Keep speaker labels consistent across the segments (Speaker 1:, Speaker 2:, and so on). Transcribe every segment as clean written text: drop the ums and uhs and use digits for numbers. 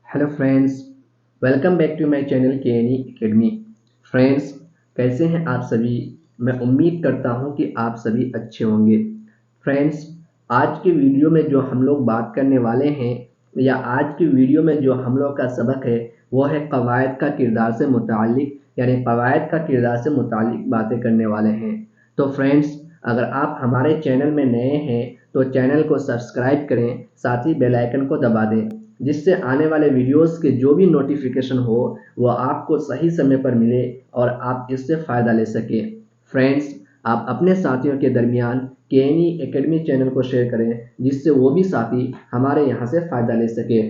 Speaker 1: Hello friends, welcome back to my channel K N academy. Friends, कैसे हैं आप सभी? मैं उम्मीद करता हूं कि आप सभी अच्छे होंगे। फ्रेंड्स, आज की वीडियो में जो हम लोग बात करने वाले हैं या आज की वीडियो में जो हम लोग का सबक है वो है कवायद का किरदार से मुतालिक, यानी कवायद का किरदार से मुतालिक बातें करने वाले हैं। तो फ्रेंड्स, अगर आप हमारे चैनल में नए हैं तो चैनल को सब्सक्राइब करें, साथ ही बेल आइकन को दबा दें, जिससे आने वाले वीडियोस के जो भी नोटिफिकेशन हो वो आपको सही समय पर मिले और आप इससे फ़ायदा ले सकें। फ्रेंड्स, आप अपने साथियों के दरमियान केएनई एकेडमी चैनल को शेयर करें, जिससे वो भी साथी हमारे यहाँ से फ़ायदा ले सके।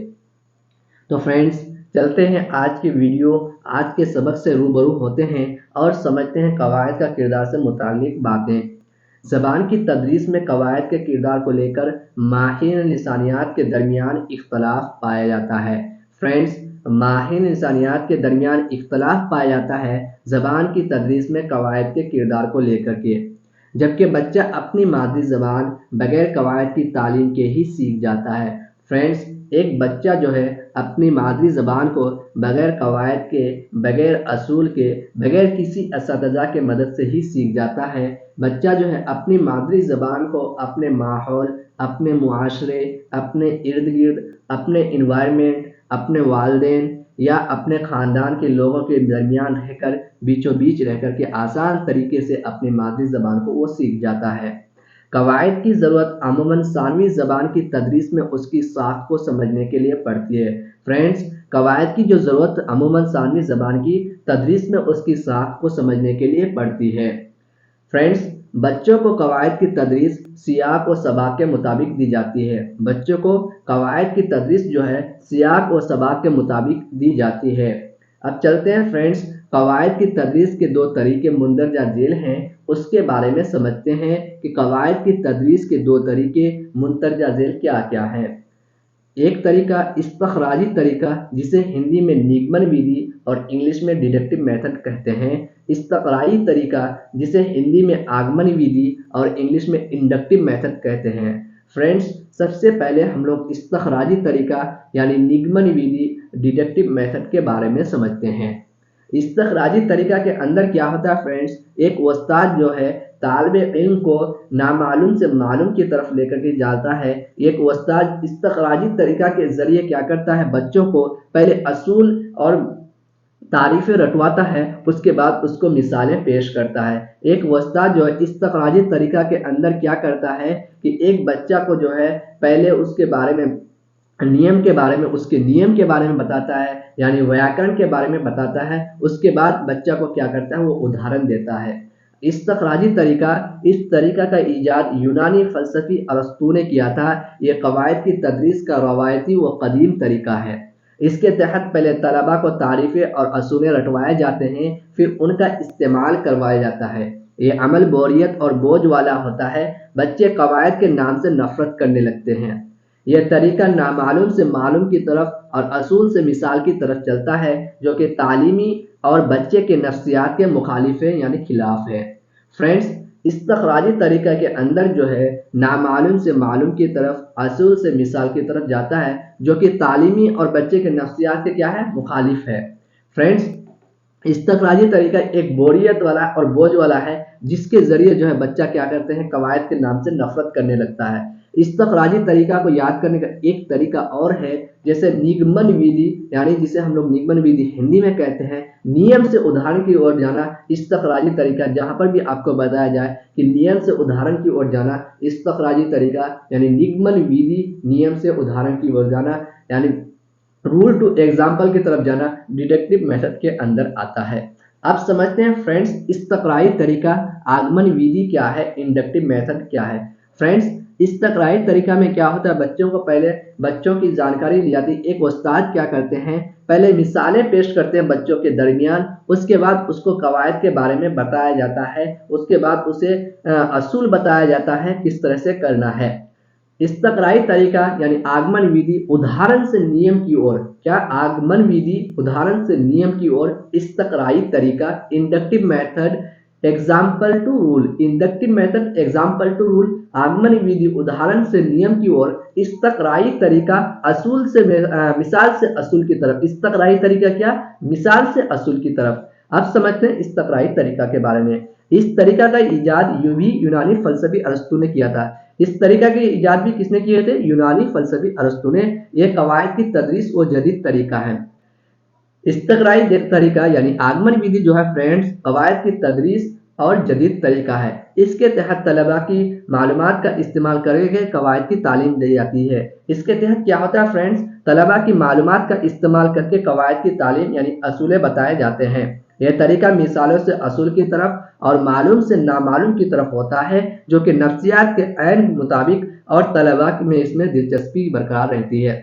Speaker 1: तो फ्रेंड्स, चलते हैं आज की वीडियो, आज के सबक से रूबरू होते हैं और समझते हैं कवायद का किरदार से मुताल्लिक बातें। ज़बान की तदरीस में कवायद के किरदार को लेकर माहिर लिसानियात के दरमियान इख्तलाफ पाया जाता है। फ्रेंड्स, माहिर लिसानियात के दरमियान इख्तलाफ पाया जाता है ज़बान की तदरीस में कवायद के किरदार को लेकर के। जबकि बच्चा अपनी मादरी ज़बान बगैर कवायद की तालीम के ही सीख जाता है। फ्रेंड्स, एक बच्चा जो है अपनी मादरी ज़बान को बगैर कवायद के, बगैर असूल के, बगैर किसी असतज़ा के मदद से ही सीख जाता है। बच्चा जो है अपनी मादरी ज़बान को अपने माहौल, अपने मुआशरे, अपने इर्द गिर्द, अपने इन्वायरमेंट, अपने वालिदैन या अपने ख़ानदान के लोगों के दरमियान रहकर, बीचों बीच रह कर के आसान तरीके से अपनी मादरी ज़बान को वो सीख जाता है। कवायद की ज़रूरत अमूमन सानवी ज़बान की तदरीस में उसकी साख को समझने के लिए पड़ती है। फ्रेंड्स, कवायद की जो ज़रूरत अमूमन सानवी ज़बान की तदरीस में उसकी साख को समझने के लिए पड़ती है। फ्रेंड्स, बच्चों को कवायद की तदरीस सियाक व सबाक के मुताबिक दी जाती है। बच्चों को कवायद की तदरीस जो है सियाक व सबाक के मुताबिक दी जाती है। अब चलते हैं फ्रेंड्स, कवायद की तदरीस के दो तरीके मुंदरजा झेल हैं, उसके बारे में समझते हैं कि कवायद की तदरीस के दो तरीके मुंदरजा झेल क्या क्या हैं। एक तरीका इस्तखराजी तरीका, जिसे हिंदी में निगमन विधि और इंग्लिश में डिडक्टिव मेथड कहते हैं। इस्तखराजी तरीका, जिसे हिंदी में आगमन विधि और इंग्लिश में इंडक्टिव मेथड कहते हैं। फ्रेंड्स, सबसे पहले हम लोग इस्तखराजी तरीका यानी निगमन विधि, डिडक्टिव मेथड के बारे में समझते हैं। इस्तखराजी तरीका के अंदर क्या होता है फ्रेंड्स, एक उस्ताद जो है तालिब इल्म को नामालूम से मालूम की तरफ लेकर के जाता है। एक उस्ताद इस्तखराजी तरीका के जरिए क्या करता है, बच्चों को पहले असूल और तारीफें रटवाता है, उसके बाद उसको मिसालें पेश करता है। एक उस्ताद जो है इस्तखराजी तरीका के अंदर क्या करता है कि एक बच्चा को जो है पहले उसके बारे में नियम के बारे में, उसके नियम के बारे में बताता है, यानी व्याकरण के बारे में बताता है। उसके बाद बच्चा को क्या करता है, वो उदाहरण देता है। इस्तखराजी तरीका, इस तरीका का ईजाद यूनानी फ़लसफ़ी अरस्तू ने किया था। ये कवायद की तदरीस का रवायती व कदीम तरीका है। इसके तहत पहले तलबा को तारीफ़ें और असूलें रटवाए जाते हैं, फिर उनका इस्तेमाल करवाया जाता है। ये अमल बोरियत और बोझ वाला होता है। बच्चे कवायद के नाम से नफ़रत करने लगते हैं। यह तरीका नामालूम से मालूम की तरफ और असूल से मिसाल की तरफ चलता है, जो कि तालीमी और बच्चे के नफ्सियात के मुखालिफ है, यानी खिलाफ है। फ्रेंड्स, इस्तखराजी तरीका के अंदर जो है नामालूम से मालूम की तरफ, असूल से मिसाल की तरफ जाता है, जो कि तालीमी और बच्चे के नफ्सियात के क्या है, मुखालिफ है। फ्रेंड्स, इस्तखराजी तरीका एक बोरियत वाला और बोझ वाला है, जिसके ज़रिए जो है बच्चा क्या करते हैं, कवायद के नाम से नफ़रत करने लगता है। इस्तखराजी तरीका को याद करने का एक तरीका और है, जैसे निगमन विधि, यानी जिसे हम लोग निगमन विधि हिंदी में कहते हैं। नियम से उदाहरण की ओर जाना इस्तखराजी तरीका, जहाँ पर भी आपको बताया जाए कि नियम से उदाहरण की ओर जाना इस्तखराजी तरीका, यानी निगमन विधि, नियम से उदाहरण की ओर जाना, यानी रूल टू एग्जाम्पल की तरफ जाना डिडक्टिव मेथड के अंदर आता है। अब समझते हैं फ्रेंड्स, इस्तक़राई तरीका, आगमन विधि क्या है, इंडक्टिव मेथड क्या है। फ्रेंड्स, इस्तक़राई तरीका में क्या होता है, बच्चों को पहले बच्चों की जानकारी दी जाती है। एक उस्ताद क्या करते हैं, पहले मिसालें पेश करते हैं बच्चों के दरमियान, उसके बाद उसको कवायद के बारे में बताया जाता है, उसके बाद उसे असूल बताया जाता है किस तरह से करना है। इस्तक़राई तरीका यानी आगमन विधि उदाहरण से नियम की ओर, क्या, आगमन विधि उदाहरण से नियम की ओर। इस्तक़राई तरीका inductive method example to rule, inductive method example to rule, आगमन विधि उदाहरण से नियम की ओर, इस्तकराई तरीका असूल से मिसाल से असूल की तरफ। इस्तकराई तरीका क्या? मिसाल से असूल की तरफ। अब समझते हैं इस्तकराई तरीका के बारे में। इस तरीका का इजाद यूनानी फलसफी अरस्तु ने किया था। इस तरीका के इजाद भी किसने किए थे? यूनानी फलसफी अरस्तु ने। यह कवायद की तदरीस और जदीद तरीका है। इस्तकराई तरीका यानी आगमन विधि जो है फ्रेंड्स, कवायद की तदरीस और जदीद तरीका है। इसके तहत तलबा की मालूमात का इस्तेमाल करके कवायद की तालीम दी जाती है। इसके तहत क्या होता है फ्रेंड्स? तलबा की मालूमात का इस्तेमाल करके कवायद की तालीम यानी असूले बताए जाते हैं। यह तरीका मिसालों से असूल की तरफ और मालूम से नामालूम की तरफ होता है, जो कि नफ्सियात के ऐन मुताबिक और तलबा में इसमें दिलचस्पी बरकरार रहती है।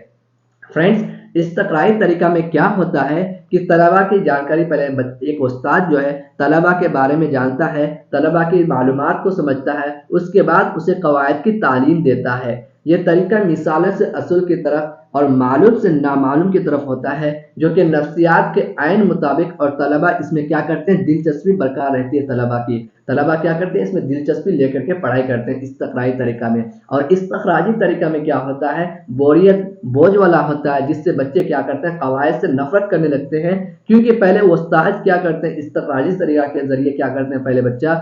Speaker 1: फ्रेंड्स, इस्तकराई तरीका में क्या होता है कि तलबा की जानकारी, पहले एक उस्ताद जो है तलबा के बारे में जानता है, तलबा की मालूमात को समझता है, उसके बाद उसे कवायद की तालीम देता है। यह तरीका मिसालों से असूल की तरफ और मालूम से नामालूम की तरफ होता है, जो कि नफ्सियात के ऐन मुताबिक, और तलबा इसमें क्या करते हैं? दिलचस्पी बरकरार रहती है तलबा की। तलबा क्या करते हैं? इसमें दिलचस्पी लेकर के पढ़ाई करते हैं इस्तकराई तरीका में। और इस्तखराजी तरीका में क्या होता है? बोरियत, बोझ वाला होता है, जिससे बच्चे क्या करते हैं? कवायद से नफरत करने लगते हैं, क्योंकि पहले उस्ताद क्या करते हैं? इस्तखराजी तरीका के जरिए क्या करते हैं? पहले बच्चा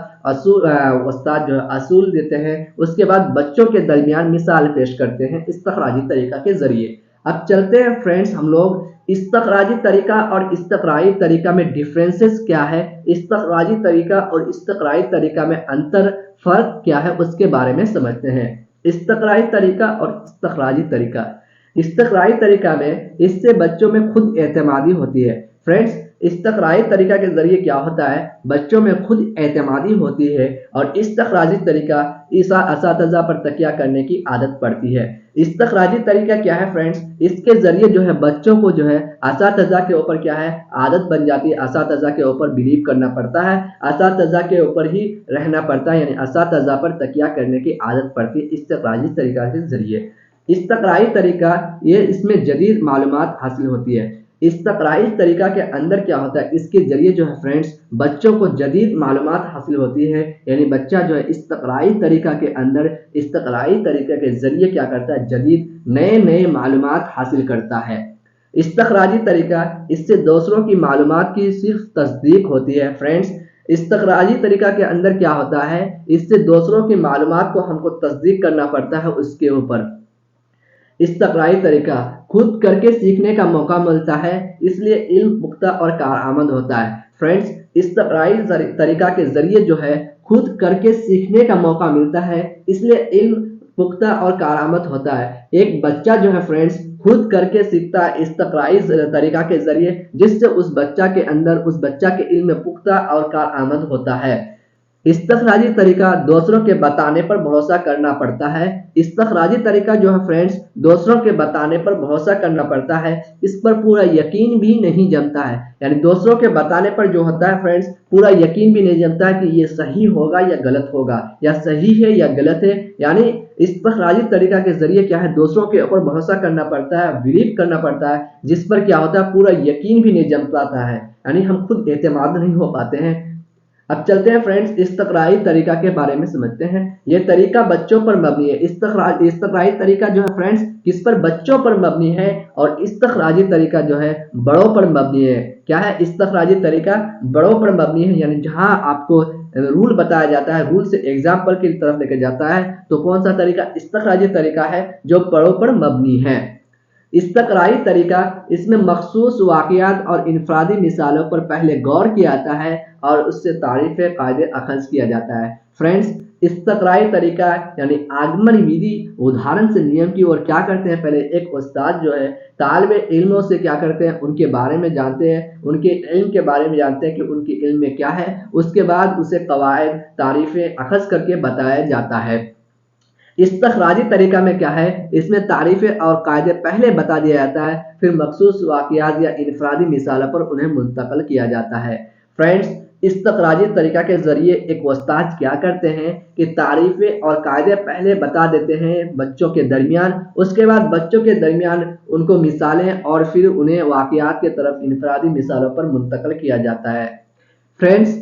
Speaker 1: उस्ताद जो है असूल देते हैं, उसके बाद बच्चों के दरमियान मिसाल पेश करते हैं इस्तखराजी तरीका के जरिए। अब चलते हैं फ्रेंड्स हम लोग इस्तखराजी तरीका और इस्तकराई तरीका में डिफरेंसेस क्या है, इस्तखराजी तरीका और इस्तकराई तरीका में अंतर, फर्क क्या है, उसके बारे में समझते हैं। इस्तकराई तरीका और इस्तखराजी तरीका। इस्तकराई तरीका में इससे बच्चों में खुद एतमादी होती है। फ्रेंड्स, इस्तकराई तरीका के जरिए क्या होता है? बच्चों में खुद एतमादी होती है, और इस्तखराजी तरीका असातिज़ा पर तकिया करने की आदत पड़ती है। इस्तखराजी तरीका क्या है फ्रेंड्स? इसके जरिए जो है बच्चों को जो है असातिज़ा के ऊपर क्या है? आदत बन जाती है, असातिज़ा के ऊपर बिलीव करना पड़ता है, असातिज़ा के ऊपर ही रहना पड़ता है, यानी असातिज़ा पर तकिया करने की आदत पड़ती है इस्तखराजी तरीका के जरिए। इस्तकराई तरीका, ये इसमें जदीद मालूमात हासिल होती है। इस्तकराई तरीका के अंदर क्या होता है? इसके जरिए जो है फ्रेंड्स बच्चों को जदीद मालूमात हासिल होती है, यानी बच्चा जो है इस्तकराई तरीका के अंदर इस्तकराई तरीके के जरिए क्या करता है? जदीद नए नए मालूमात हासिल करता है। इस्तखराजी तरीका, इससे दूसरों की मालूमात की सिर्फ तस्दीक होती है। फ्रेंड्स, इस्तखराजी तरीका के अंदर क्या होता है? इससे दूसरों की मालूमात को हमको तस्दीक करना पड़ता है उसके ऊपर। इस्तकराई तरीका, खुद करके सीखने का मौका मिलता है, इसलिए इल्म पुख्ता और कारआमद होता है। फ्रेंड्स, इस्तकराई तरीका के जरिए जो है खुद करके सीखने का मौका मिलता है, इसलिए इल्म पुख्ता और कारआमद होता है। एक बच्चा जो है फ्रेंड्स खुद करके सीखता है इस्तकराई तरीका के जरिए, जिससे उस बच्चा के अंदर, उस बच्चा के इल्म पुख्ता और कारआमद होता है। इस्तखराजी तरीका, दूसरों के बताने पर भरोसा करना पड़ता है। इस्तखराजी तरीका जो है फ्रेंड्स दूसरों के बताने पर भरोसा करना पड़ता है, इस पर पूरा यकीन भी नहीं जमता है, यानी दूसरों के बताने पर जो होता है फ्रेंड्स पूरा यकीन भी नहीं जमता है कि ये सही होगा या गलत होगा, या सही है या गलत है। यानी इस्तखराजी तरीका के जरिए क्या है? दूसरों के ऊपर भरोसा करना पड़ता है, बिलीव करना पड़ता है, जिस पर क्या होता है? पूरा यकीन भी नहीं जम पाता है, यानी हम खुद एतमाद नहीं हो पाते हैं। अब चलते हैं फ्रेंड्स इस्तकराई तरीका के बारे में समझते हैं। यह तरीका बच्चों पर मबनी है। इस्तकराई तरीका जो है फ्रेंड्स किस पर? बच्चों पर मबनी है, और इस्तखराजी तरीका जो है बड़ों पर मबनी है। क्या है? इस्तखराजी तरीका बड़ों पर मबनी है, यानी जहां आपको रूल बताया जाता है, रूल से एग्जाम्पल की तरफ लेकर जाता है, तो कौन सा तरीका? इस्तखराजी तरीका है जो बड़ों पर मबनी है। इस्तकराई तरीका, इसमें मखसूस वाक़ियात और इनफरादी मिसालों पर पहले गौर किया जाता है और उससे तारीफ़ कायदे अखज़ किया जाता है। फ्रेंड्स, इस्तकराई तरीका यानी आगमन विधि उदाहरण से नियम की ओर क्या करते हैं? पहले एक उस्ताद जो है तालिबे इल्मों से क्या करते हैं? उनके बारे में जानते हैं, उनके इल्म के बारे में जानते हैं कि उनके इल्म में क्या है, उसके बाद उसे कवायद तारीफ़ें अखज़ करके बताया जाता है। इस्तखराजी तरीका में क्या है? इसमें तारीफ़ें और कायदे पहले बता दिया जाता है, फिर मखसूस वाक़ियात या इनफरादी मिसालों पर उन्हें मुंतक़ल किया जाता है। फ्रेंड्स, इस्तखराजी तरीका के ज़रिए एक उस्ताद क्या करते हैं कि तारीफ़ें और कायदे पहले बता देते हैं बच्चों के दरमियान, उसके बाद बच्चों के दरमियान उनको मिसालें और फिर उन्हें वाक़ियात की तरफ इनफरादी मिसालों पर मुंतक़ल किया जाता है। फ्रेंड्स,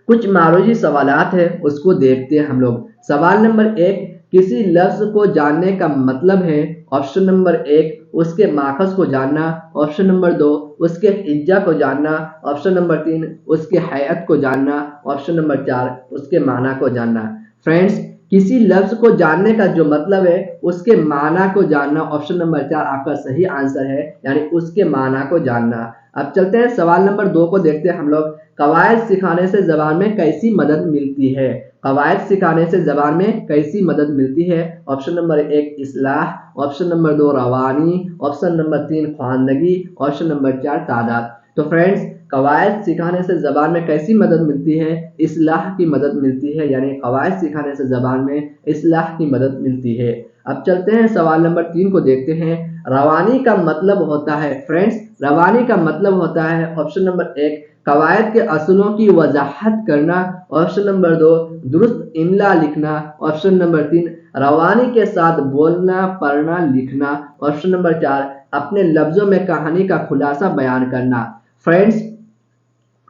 Speaker 1: कुछ मारूजी सवालात है उसको देखते हैं हम लोग। सवाल नंबर 1, किसी लफ्ज को जानने का मतलब है। ऑप्शन नंबर 1 उसके माखज को जानना। ऑप्शन नंबर 2 उसके हिज्जा को जानना। ऑप्शन नंबर 3 उसके हैयत को जानना। ऑप्शन नंबर 4 उसके माना को जानना। फ्रेंड्स, किसी लफ्ज को जानने का जो मतलब है उसके माना को जानना, ऑप्शन नंबर 4 आपका सही आंसर है, यानी उसके माना को जानना। अब चलते हैं सवाल नंबर 2 को देखते हैं हम लोग। कवायद सिखाने से ज़बान में कैसी मदद मिलती है? कवायद सिखाने से ज़बान में कैसी मदद मिलती है? ऑप्शन नंबर 1 इस्लाह। ऑप्शन नंबर 2 रवानी। ऑप्शन नंबर 3 ख्वानदगी। ऑप्शन नंबर 4 तादाद। तो फ्रेंड्स, कवायद सिखाने से ज़बान में कैसी मदद मिलती है? इस्लाह की मदद मिलती है, यानी कवायद सिखाने से ज़बान में इस्लाह की मदद मिलती है। अब चलते हैं सवाल नंबर 3 को देखते हैं। रवानी का मतलब होता है, फ्रेंड्स, रवानी का मतलब होता है ऑप्शन नंबर 1 कवायद के असूलों की वजाहत करना। ऑप्शन नंबर 2 दुरुस्त इमला लिखना। ऑप्शन नंबर 3 रवानी के साथ बोलना, पढ़ना, लिखना। ऑप्शन नंबर 4 अपने लफ्जों में कहानी का खुलासा बयान करना। फ्रेंड्स,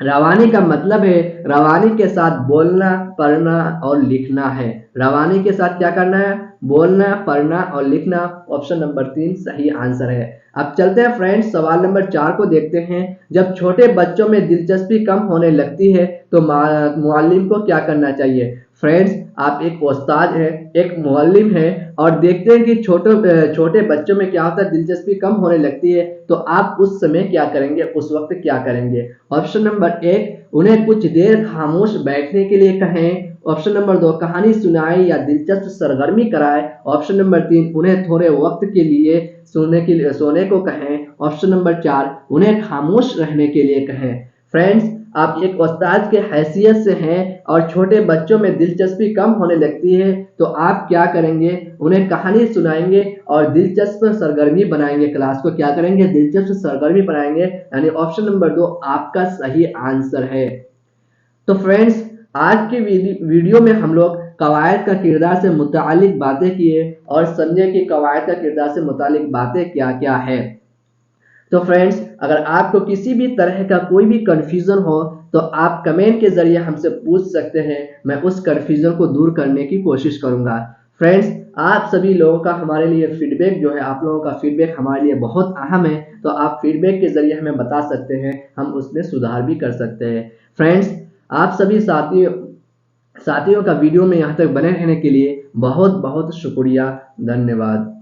Speaker 1: रवानी का मतलब है रवानी के साथ बोलना, पढ़ना और लिखना है। रवानी के साथ क्या करना है? बोलना, पढ़ना और लिखना। ऑप्शन नंबर 3 सही आंसर है। अब चलते हैं फ्रेंड्स सवाल नंबर 4 को देखते हैं। जब छोटे बच्चों में दिलचस्पी कम होने लगती है तो मुअल्लिम को क्या करना चाहिए? फ्रेंड्स, आप एक उस्ताद है, एक मुअल्लिम है, और देखते हैं कि छोटे बच्चों में क्या होता है, दिलचस्पी कम होने लगती है, तो आप उस समय क्या करेंगे, उस वक्त क्या करेंगे? ऑप्शन नंबर 1 उन्हें कुछ देर खामोश बैठने के लिए कहें। ऑप्शन नंबर 2 कहानी सुनाएं या दिलचस्प सरगर्मी कराएं। ऑप्शन नंबर 3 उन्हें थोड़े वक्त के लिए सोने को कहें। ऑप्शन नंबर 4 उन्हें खामोश रहने के लिए कहें। फ्रेंड्स, आप एक उस्ताद के हैसियत से हैं और छोटे बच्चों में दिलचस्पी कम होने लगती है, तो आप क्या करेंगे? उन्हें कहानी सुनाएंगे और दिलचस्प सरगर्मी बनाएंगे। क्लास को क्या करेंगे? दिलचस्प सरगर्मी बनाएंगे, यानी ऑप्शन नंबर 2 आपका सही आंसर है। तो फ्रेंड्स, आज की वीडियो में हम लोग कवायद का किरदार से मुतालिक बातें किए और समझे कि कवायद का किरदार से मुतालिक बातें क्या क्या है। तो फ्रेंड्स, अगर आपको किसी भी तरह का कोई भी कन्फ्यूज़न हो तो आप कमेंट के ज़रिए हमसे पूछ सकते हैं, मैं उस कन्फ्यूज़न को दूर करने की कोशिश करूँगा। फ्रेंड्स, आप सभी लोगों का हमारे लिए फीडबैक जो है, आप लोगों का फीडबैक हमारे लिए बहुत अहम है, तो आप फीडबैक के ज़रिए हमें बता सकते हैं, हम उसमें सुधार भी कर सकते हैं। फ्रेंड्स, आप सभी साथियों का वीडियो में यहाँ तक बने रहने के लिए बहुत बहुत शुक्रिया, धन्यवाद।